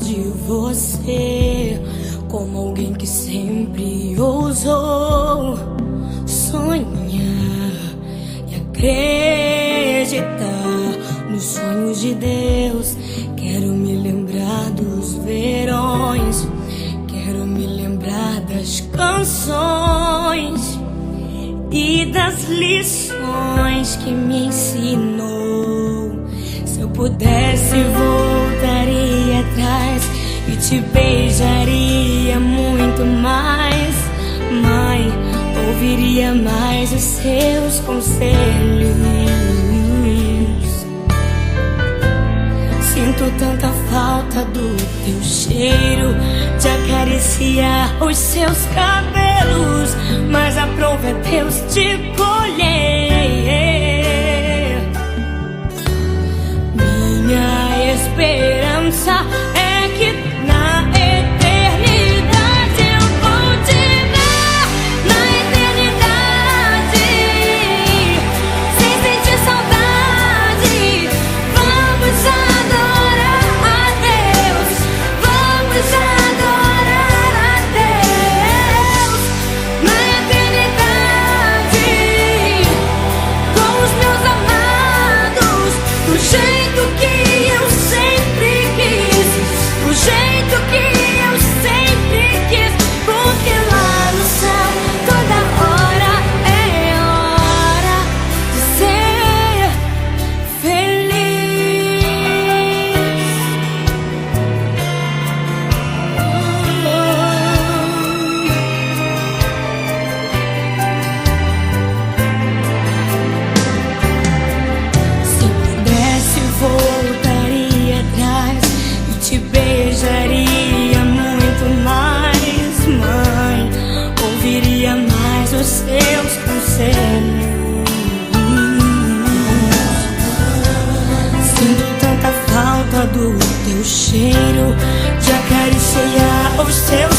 de você como alguém que sempre ousou sonhar e acreditar nos sonhos de Deus. Quero me lembrar dos verões, quero me lembrar das canções e das lições que me ensinou. Se eu pudesse, voltaria atrás e te beijaria muito mais. Mãe, ouviria mais os seus conselhos. Sinto tanta falta do teu cheiro, de acariciar os seus cabelos, mas aprove a Deus te colher. Minha esperança é que na eternidade eu vou te ver, na eternidade, sem sentir saudade. Vamos adorar a Deus, vamos adorar a Deus, na eternidade, com os meus amados, do jeito que eu sempre quis, do jeito que eu sempre quis, porque lá no céu toda hora é hora de ser feliz. Se pudesse, voltaria atrás e te beijaria muito mais. Mãe, ouviria mais os seus conselhos. Sinto tanta falta do teu cheiro, de acariciar os seus